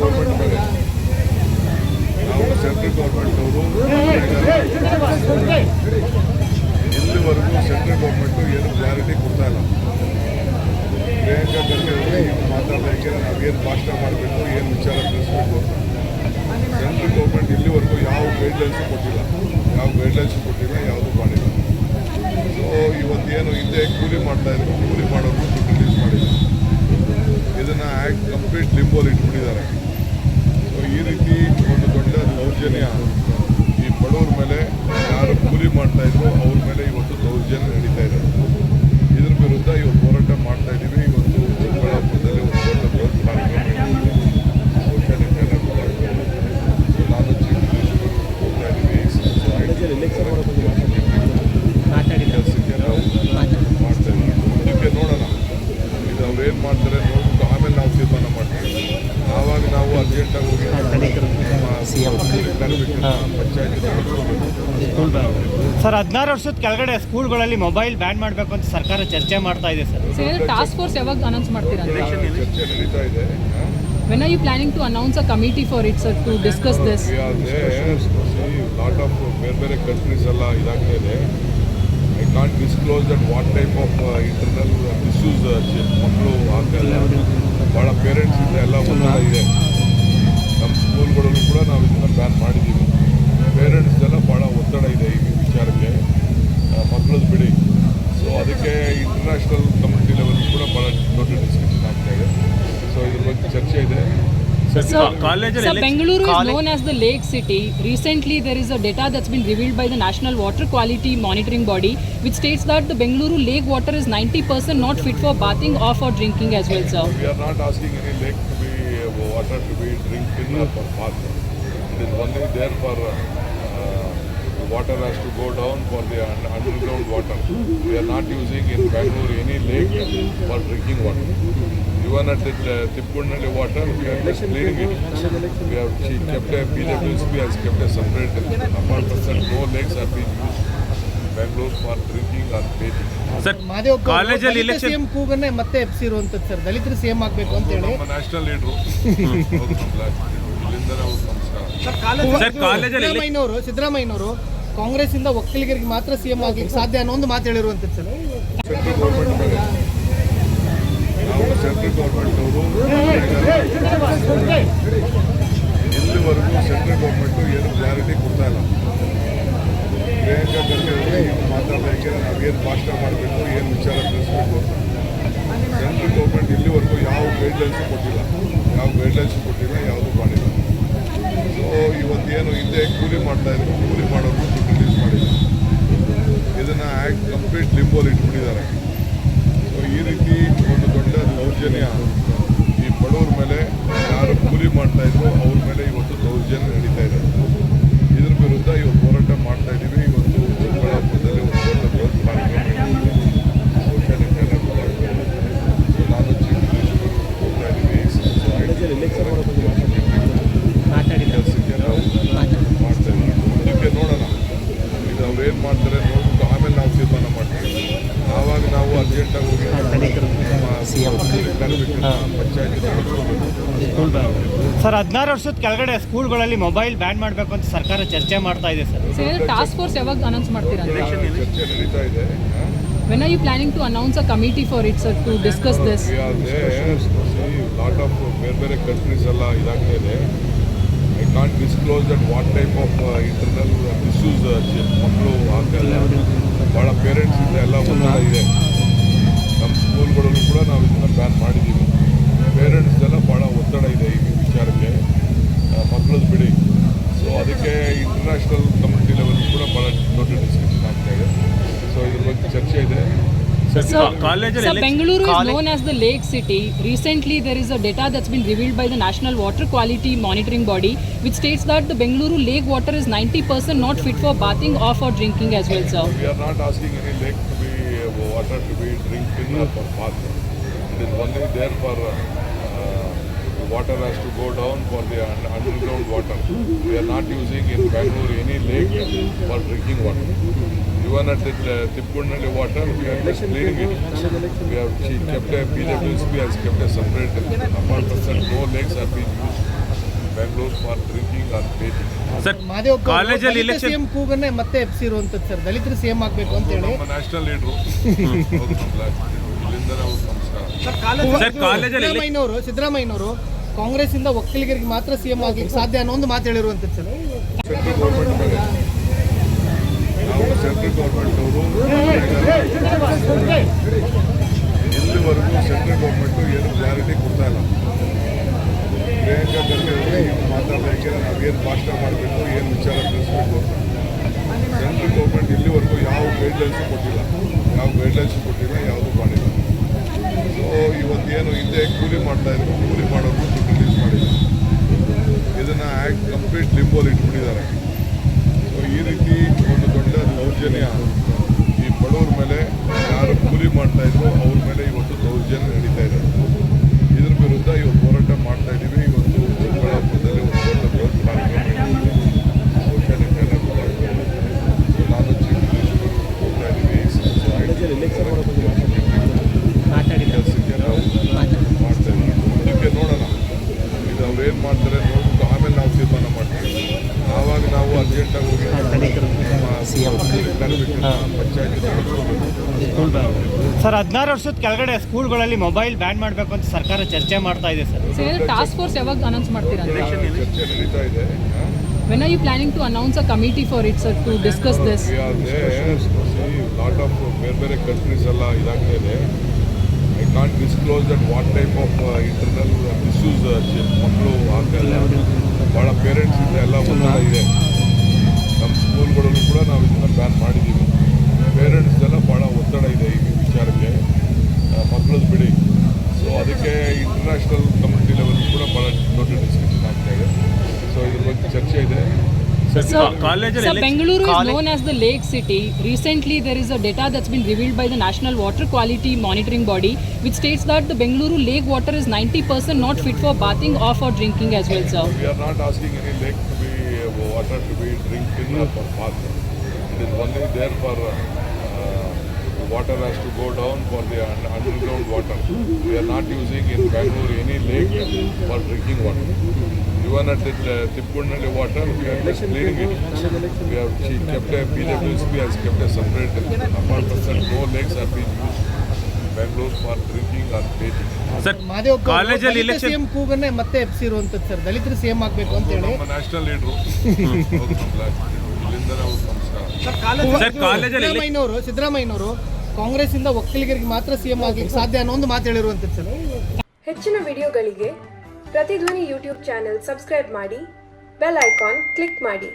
Government ಮೇಲೆ ನಾವು central government ಅವರು ಇಲ್ಲಿವರೆಗೂ ಸೆಂಟ್ರಲ್ ಗೌರ್ಮೆಂಟು ಏನು ಕ್ಲಾರಿಟಿ ಕೊಡ್ತಾ ಇಲ್ಲ. ಪ್ರಿಯಾಂಕಾ ಖರ್ಗೆ ಅವರು ಈಗ ಮಾತಾಡೋದಕ್ಕೆ ನಾವೇನು ಭಾಷಣ ಮಾಡಬೇಕು, ಏನು ವಿಚಾರ ತಿಳಿಸ್ಬೇಕು ಅಂತ ಸೆಂಟ್ರಲ್ ಗೌರ್ಮೆಂಟ್ ಇಲ್ಲಿವರೆಗೂ ಯಾವ ಗೈಡ್ಲೈನ್ಸು ಕೊಟ್ಟಿಲ್ಲ, ಯಾವುದೂ ಮಾಡಿಲ್ಲ. ಸೊ ಇವತ್ತೇನು ಹಿಂದೆ ಕೂಲಿ ಮಾಡ್ತಾಯಿದ್ರು, ಕೂಲಿ ಮಾಡೋರು ದುಡ್ಡು ರಿಲೀಸ್ ಮಾಡಿಲ್ಲ. ಇದನ್ನು ಕಂಪ್ಲೀಟ್ ಲಿಂಬೋಲಿ ಇಟ್ಬಿಟ್ಟಿದ್ದಾರೆ. ಸೊ ಈ ರೀತಿ ಒಂದು ದೊಡ್ಡ ದೌರ್ಜನ್ಯ ಈ ಬಡವ್ರ ಮೇಲೆ, ಯಾರು ಕೂಲಿ ಮಾಡ್ತಾಯಿದ್ರು ಅವ್ರ ಮೇಲೆ ಇವತ್ತು ದೌರ್ಜನ್ಯ ನಡೀತಾ ಇದೆ. ಇದ್ರ ವಿರುದ್ಧ ಇವತ್ತು ಹೋರಾಟ ಮಾಡ್ತಾ ಇದ್ದೀವಿ. ಇವತ್ತು ಚಿಕ್ಕಬಳ್ಳಾಪುರದಲ್ಲಿ ಒಂದು ದೊಡ್ಡ ಬೃಹತ್ ಕಾರ್ಯಕ್ರಮ ಇಟ್ಟಿದ್ದೀವಿ. ಸೋಷಿಯಲ್ ಇಂಟರ್ನೆಟ್ ನಾನು ಚೀಫ್ ಮಿನಿಸ್ಟರ್ ಹೋಗ್ತಾ ಇದ್ದೀವಿ. ಕೆಲಸಕ್ಕೆ ನಾವು ಮಾಡ್ತಾ ಇದ್ದೀವಿ. ಮುಂದಕ್ಕೆ ನೋಡೋಣ, ಇದು ಅವ್ರು ಏನು ಮಾಡ್ತಾರೆ ನೋಡ್ಬಿಟ್ಟು ಆಮೇಲೆ ನಾವು ತೀರ್ಮಾನ ಮಾಡ್ತೀವಿ. ಆವಾಗ ನಾವು ಅರ್ಜೆಂಟಾಗಿ ಹೋಗಿ ಪಂಚಾಯತ್ ಸರ್ 16 ವರ್ಷದ ಕೆಳಗಡೆ ಸ್ಕೂಲ್ಗಳಲ್ಲಿ ಮೊಬೈಲ್ ಬ್ಯಾನ್ ಮಾಡಬೇಕು ಅಂತ ಸರ್ಕಾರ ಚರ್ಚೆ ಮಾಡ್ತಾ ಇದೆ ಸರ್. ಟಾಸ್ಕ್ ಫೋರ್ಸ್ ಯಾವಾಗ ಅನೌನ್ಸ್ ಮಾಡ್ತೀರಾ? ಚರ್ಚೆ ನಡೀತಾ ಇದೆ. When are you planning to announce a committee for it, sir, to discuss this? We are there. See, lot of ಬೇರೆ countries ಎಲ್ಲ ಇದಾಗ್ತಾ ಇದೆ. I can't disclose that what type of internal issues ಮಕ್ಕಳು ಆಗ್ತಾರೆ. ಭಾಳ ಪೇರೆಂಟ್ಸ್ ಇಂದ ಎಲ್ಲ ಒತ್ತಡ ಇದೆ. ನಮ್ಮ ಸ್ಕೂಲ್ಗಳಲ್ಲೂ ಕೂಡ ನಾವು ಇದನ್ನು ಬ್ಯಾನ್ ಮಾಡಿದ್ದೀವಿ. ಪೇರೆಂಟ್ಸ್ ಎಲ್ಲ ಭಾಳ ಒತ್ತಡ ಇದೆ ಈ ವಿಚಾರಕ್ಕೆ, ಮಕ್ಕಳದ್ದು ಬಿಡಿ. ಸೊ ಅದಕ್ಕೆ ಇಂಟರ್ನ್ಯಾಷನಲ್ ಕಮ್ಯುನಿಟಿ ಲೆವೆಲ್ ಕೂಡ ಭಾಳ ದೊಡ್ಡ ಡಿಸ್ಕಷನ್ ಆಗ್ತಾ ಇದೆ. ಸೊ ಇದ್ರ ಬಗ್ಗೆ ಚರ್ಚೆ ಇದೆ. Sir, Bengaluru is known as the lake city. Recently, there is a data that's been revealed by the National Water Quality Monitoring Body, which states that the Bengaluru lake water is 90% not fit for bathing or for drinking as well, sir. We are not asking any lake to be water to be drinking or for bath. It is only there for the water has to go down for the underground water. We are not using in Bengaluru any lake for drinking water. Even at the Tippunalli water, we are just cleaning it. We have kept a PWSP has kept a separate. Apart from that, no lakes are being used in Bangalore for drinking or bathing. Sir ಕಾಲೇಜಲ್ಲಿ election CM ಕೂಗನ್ನೇ ಮತ್ತೆ ಎಬ್ಸಿರುವಂತದ್ದು sir, ದಲಿತರು CM ಆಗಬೇಕು ಅಂತ ಹೇಳಿ ನಮ್ಮ national leader ಇಲ್ಲಿಂದ ನಾವು ಸಿದ್ದರಾಮಯ್ಯನವರು ಕಾಂಗ್ರೆಸ್ ಇಂದ ಒಕ್ಕಲಿಗರಿಗೆ ಮಾತ್ರ ಸಿಎಂ ಆಗ್ಲಿಕ್ಕೆ ಸಾಧ್ಯ ಅನ್ನೋ ಒಂದು ಮಾತು ಹೇಳಿರುವಂತದ್ದು ಸರ್. ಸೆಂಟ್ರಲ್ ಗೌರ್ಮೆಂಟ್ ಮೇಲೆ ನಾವು ಸೆಂಟ್ರಲ್ ಗೌರ್ಮೆಂಟ್ ಅವರು ಇಲ್ಲಿವರೆಗೂ ಸೆಂಟ್ರಲ್ ಗೌರ್ಮೆಂಟು ಏನು ಕ್ಲಾರಿಟಿ ಕೊಡ್ತಾ ಇಲ್ಲ. ಪ್ರಿಯಾಂಕಾ ಖರ್ಗೆ ಅವರು ಈಗ ಮಾತಾಡೋದಕ್ಕೆ ನಾವೇನು ಭಾಷಣ ಮಾಡಬೇಕು, ಏನು ವಿಚಾರ ತಿಳಿಸ್ಬೇಕು ಅಂತ ಸೆಂಟ್ರಲ್ ಗೌರ್ಮೆಂಟ್ ಇಲ್ಲಿವರೆಗೂ ಯಾವ ಗೈಡ್ಲೈನ್ಸು ಕೊಟ್ಟಿಲ್ಲ, ಯಾವುದೂ ಮಾಡಿಲ್ಲ. ಸೊ ಇವತ್ತೇನು ಹಿಂದೆ ಕೂಲಿ ಮಾಡ್ತಾಯಿದ್ರು, ಕೂಲಿ ಮಾಡೋರು ದುಡ್ಡು ರಿಲೀಸ್ ಮಾಡಿಲ್ಲ. ಇದನ್ನು ಕಂಪ್ಲೀಟ್ ಲಿಂಬೋಲಿ ಇಟ್ಬಿಟ್ಟಿದ್ದಾರೆ. ಸೊ ಈ ರೀತಿ ಒಂದು ದೊಡ್ಡ ದೌರ್ಜನ್ಯ ಈ ಬಡವ್ರ ಮೇಲೆ, ಯಾರು ಕೂಲಿ ಮಾಡ್ತಾಯಿದ್ರು ಅವ್ರ ಮೇಲೆ ಇವತ್ತು ದೌರ್ಜನ್ಯ ನಡೀತಾ ಇದೆ. ಇದ್ರ ವಿರುದ್ಧ ಇವತ್ತು ಹೋರಾಟ ಮಾಡ್ತಾ ಇದ್ದೀವಿ. ಇವತ್ತು ಚಿಕ್ಕಬಳ್ಳಾಪುರದಲ್ಲಿ ಒಂದು ದೊಡ್ಡ ಬೃಹತ್ ಕಾರ್ಯಕ್ರಮ ಇಟ್ಟಿದ್ದೀವಿ. ಸೋಷಿಯಲ್ ಇಂಟರ್ನೆಟ್ ನಾನು ಚೀಫ್ ಮಿನಿಸ್ಟರ್ ಹೋಗ್ತಾ ಇದ್ದೀವಿ. ಕೆಲಸಕ್ಕೆ ನಾವು ಮಾಡ್ತಾ ಇದ್ದೀವಿ. ಮುಂದಕ್ಕೆ ನೋಡೋಣ, ಇದು ಅವ್ರು ಏನು ಮಾಡ್ತಾರೆ ನೋಡ್ಬಿಟ್ಟು ಆಮೇಲೆ ನಾವು ತೀರ್ಮಾನ ಮಾಡ್ತೀವಿ. ಆವಾಗ ನಾವು ಅರ್ಜೆಂಟಾಗಿ ಹೋಗಿ ಪಂಚಾಯತ್ ಸರ್ 16 ವರ್ಷದ ಕೆಳಗಡೆ ಸ್ಕೂಲ್ಗಳಲ್ಲಿ ಮೊಬೈಲ್ ಬ್ಯಾನ್ ಮಾಡಬೇಕು ಅಂತ ಸರ್ಕಾರ ಚರ್ಚೆ ಮಾಡ್ತಾ ಇದೆ ಸರ್. ಟಾಸ್ಕ್ ಫೋರ್ಸ್ ಯಾವಾಗ ಅನೌನ್ಸ್ ಮಾಡ್ತೀರಾ? ಚರ್ಚೆ ನಡೀತಾ ಇದೆ. When are you planning to announce a committee for it, sir, to discuss this? We are there. See, lot of ಬೇರೆ countries ಎಲ್ಲ ಇದಾಗ್ತಾ ಇದೆ. I can't disclose that what type of internal issues ಮಕ್ಕಳು ಆಗ್ತಾರೆ. ಭಾಳ ಪೇರೆಂಟ್ಸ್ ಇಂದ ಎಲ್ಲ ಒತ್ತಡ ಇದೆ. ನಮ್ಮ ಸ್ಕೂಲ್ಗಳಲ್ಲೂ ಕೂಡ ನಾವು ಇದನ್ನು ಬ್ಯಾನ್ ಮಾಡಿದ್ದೀವಿ. ಪೇರೆಂಟ್ಸ್ ಎಲ್ಲ ಭಾಳ ಒತ್ತಡ ಇದೆ ಈ ವಿಚಾರಕ್ಕೆ, ಮಕ್ಕಳದ್ದು ಬಿಡಿ. ಸೊ ಅದಕ್ಕೆ ಇಂಟರ್ನ್ಯಾಷನಲ್ ಕಮ್ಯುನಿಟಿ ಲೆವೆಲ್ ಕೂಡ ಭಾಳ ದೊಡ್ಡ ಡಿಸ್ಕಷನ್ ಆಗ್ತಾ ಇದೆ. ಸೊ ಇದ್ರ ಬಗ್ಗೆ ಚರ್ಚೆ ಇದೆ. Sir, Bengaluru is known as the lake city. Recently, there is a data that's been revealed by the National Water Quality Monitoring Body, which states that the Bengaluru lake water is 90% not fit for bathing or for drinking as well, sir. We are not asking any lake to be water to be drinking or for bath. It is only there for the water has to go down for the underground water. We are not using in Bangalore any lake for drinking water. Even at the Tippunalli water, we are just cleaning it. We have kept a PWSP has kept a separate. Apart from that, no lakes are being used Bangalore for drinking or bathing. Sir Madev ಕಾಲೇಜಲ್ಲಿ election- CM ಕೂಗನ್ನೇ ಮತ್ತೆ ಎಪ್ಸಿರುವಂತದ್ದು sir, ದಲಿತರು CM ಆಗ್ಬೇಕು ಅಂತ ಹೇಳಿ. ನಮ್ಮ national ಲೀಡ್ರು ಇಲ್ಲಿಂದ ನಾವು ನಮಸ್ಕಾರ. ಸರ್ ಕಾಲೇಜಲ್ಲಿ ಸಿದ್ದರಾಮಯ್ಯನವರು ಕಾಂಗ್ರೆಸ್ ಇಂದ ಒಕ್ಕಲಿಗರಿಗೆ ಮಾತ್ರ ಸಿಎಂ ಆಗ್ಲಿಕ್ಕೆ ಸಾಧ್ಯ ಅನ್ನೋ ಒಂದು ಮಾತು ಹೇಳಿರುವಂತದ್ದು ಸರ್. ಸೆಂಟ್ರಲ್ ಗೌರ್ಮೆಂಟ್ ಮೇಲೆ ನಾವು ಸೆಂಟ್ರಲ್ ಗೌರ್ಮೆಂಟ್ ಅವರು ಇಲ್ಲಿವರೆಗೂ ಸೆಂಟ್ರಲ್ ಗೌರ್ಮೆಂಟು ಏನು ಕ್ಲಾರಿಟಿ ಕೊಡ್ತಾ ಇಲ್ಲ. ಪ್ರಿಯಾಂಕಾ ಖರ್ಗೆ ಅವರು ಈಗ ಮಾತಾಡೋದಕ್ಕೆ ನಾವೇನು ಭಾಷಣ ಮಾಡಬೇಕು, ಏನು ವಿಚಾರ ತಿಳಿಸ್ಬೇಕು ಅಂತ ಸೆಂಟ್ರಲ್ ಗೌರ್ಮೆಂಟ್ ಇಲ್ಲಿವರೆಗೂ ಯಾವ ಗೈಡ್ಲೈನ್ಸು ಕೊಟ್ಟಿಲ್ಲ, ಯಾವುದೂ ಮಾಡಿಲ್ಲ. ಸೊ ಇವತ್ತೇನು ಹಿಂದೆ ಕೂಲಿ ಮಾಡ್ತಾಯಿದ್ರು, ಕೂಲಿ ಮಾಡೋದು ದುಡ್ಡು ರಿಲೀಸ್ ಮಾಡಿಲ್ಲ. ಇದನ್ನು ಆ್ಯಕ್ಟ್ ಕಂಪ್ಲೀಟ್ ಲಿಂಬೋಲಿ ಇಟ್ಬಿಟ್ಟಿದ್ದಾರೆ. ಸೊ ಈ ರೀತಿ ಒಂದು ದೊಡ್ಡ ದೌರ್ಜನ್ಯ ಈ ಬಡವ್ರ ಮೇಲೆ, ಯಾರು ಕೂಲಿ ಮಾಡ್ತಾಯಿದ್ರು ಅವ್ರ ಮೇಲೆ ಇವತ್ತು ದೌರ್ಜನ್ಯ ನಡೀತಾ ಇದೆ. ಇದ್ರ ವಿರುದ್ಧ ಇವತ್ತು ಹೋರಾಟ ಮಾಡ್ತಾ ಇದ್ದೀವಿ. ಇವತ್ತು ಚಿಕ್ಕಬಳ್ಳಾಪುರದಲ್ಲಿ ಒಂದು ದೊಡ್ಡ ಬೃಹತ್ ಕಾರ್ಯಕ್ರಮ ಸೋಷಿಯಲ್ ಇಂಟರ್ನೆಟ್ ನಾನು ಚೀಫ್ ಮಿನಿಸ್ಟರ್ ಹೋಗ್ತಾ ಇದ್ದೀವಿ. ಕೆಲಸಕ್ಕೆ ನಾವು ಮಾಡ್ತಾ ಇದ್ದೀವಿ. ಮುಂದಕ್ಕೆ ನೋಡೋಣ, ಇದು ಅವ್ರು ಏನು ಮಾಡ್ತಾರೆ ನೋಡ್ಬಿಟ್ಟು ಆಮೇಲೆ ನಾವು ತೀರ್ಮಾನ ಮಾಡ್ತೀವಿ. ಆವಾಗ ನಾವು ಅರ್ಜೆಂಟಾಗಿ ಹೋಗಿ ಪಂಚಾಯತ್ ಸರ್ 16 ವರ್ಷದ ಕೆಳಗಡೆ ಸ್ಕೂಲ್ಗಳಲ್ಲಿ ಮೊಬೈಲ್ ಬ್ಯಾನ್ ಮಾಡಬೇಕು ಅಂತ ಸರ್ಕಾರ ಚರ್ಚೆ ಮಾಡ್ತಾ ಇದೆ ಸರ್. ಟಾಸ್ಕ್ ಫೋರ್ಸ್ ಯಾವಾಗ ಅನೌನ್ಸ್ ಮಾಡ್ತೀರಾ ಅಂತ? ಚರ್ಚೆ ನಡೀತಾ ಇದೆ. When are you planning to announce a committee for it, sir, to discuss this? We are there. See, lot of ಬೇರೆ ಕಂಟ್ರೀಸ್ ಎಲ್ಲ ಇದಾಗ್ತಾ ಇದೆ. I can't disclose that what type of internal issues ಮಕ್ಕಳು ಆಗ್ತಾಯಿಲ್ಲ. ಭಾಳ ಪೇರೆಂಟ್ಸಿಂದ ಎಲ್ಲ ಒತ್ತಡ ಇದೆ. ನಮ್ಮ ಸ್ಕೂಲ್ಗಳಲ್ಲೂ ಕೂಡ ನಾವು ಇದನ್ನು ಬ್ಯಾನ್ ಮಾಡಿದ್ದೀವಿ. ಪೇರೆಂಟ್ಸ್ದೆಲ್ಲ ಭಾಳ ಒತ್ತಡ ಇದೆ ಈ ವಿಚಾರಕ್ಕೆ. ಮಕ್ಕಳದ್ದು ಬಿಡಿ. ಸೊ ಅದಕ್ಕೆ ಇಂಟರ್ನ್ಯಾಷನಲ್ ಕಮ್ಯುನಿಟಿ ಲೆವೆಲ್ ಕೂಡ ಭಾಳ ದೊಡ್ಡ ಡಿಸ್ಕಷನ್ ಆಗ್ತಾ ಇದೆ. ಸೊ ಇದ್ರ ಬಗ್ಗೆ ಚರ್ಚೆ ಇದೆ. Sir, Bengaluru is known as the lake city. Recently, there is a data that's been revealed by the National Water Quality Monitoring Body, which states that the Bengaluru lake water is 90% not fit for bathing or for drinking as well, sir. We are not asking any lake to be water to be drinking or for bath. It is only there for the water has to go down for the underground water. We are not using in Bangalore any lake for drinking water. Even at the Tippundalli water, we are just cleaning it. We have kept a PWSP has kept a separate. Apart from that, no lakes are being used in Bangalore for drinking or bathing. Sir Madev ಕಾಲೇಜಲ್ಲಿ election- CM ಕೂಗನ್ನೇ ಮತ್ತೆ ಎಪ್ಸಿರುವಂತದ್ದು sir, ದಲಿತರು CM ಆಗ್ಬೇಕು ಅಂತ ಹೇಳಿ. ನಮ್ಮ national ಲೀಡ್ರು ಇಲ್ಲಿಂದ ನಾವು ನಮಸ್ಕಾರ. ಸರ್ ಕಾಲೇಜಲ್ಲಿ ಸಿದ್ದರಾಮಯ್ಯನವರು ಕಾಂಗ್ರೆಸ್ ಇಂದ ಒಕ್ಕಲಿಗರಿಗೆ ಮಾತ್ರ ಸಿಎಂ ಆಗ್ಲಿಕ್ಕೆ ಸಾಧ್ಯ ಅನ್ನೋ ಒಂದು ಮಾತು ಹೇಳಿರುವಂತದ್ದು ಸರ್. ಹೆಚ್ಚಿನ ವಿಡಿಯೋಗಳಿಗೆ ಪ್ರತಿಧ್ವನಿ ಯೂಟ್ಯೂಬ್ ಚಾನೆಲ್ ಸಬ್ಸ್ಕ್ರೈಬ್ ಮಾಡಿ, ಬೆಲ್ ಐಕಾನ್ ಕ್ಲಿಕ್ ಮಾಡಿ.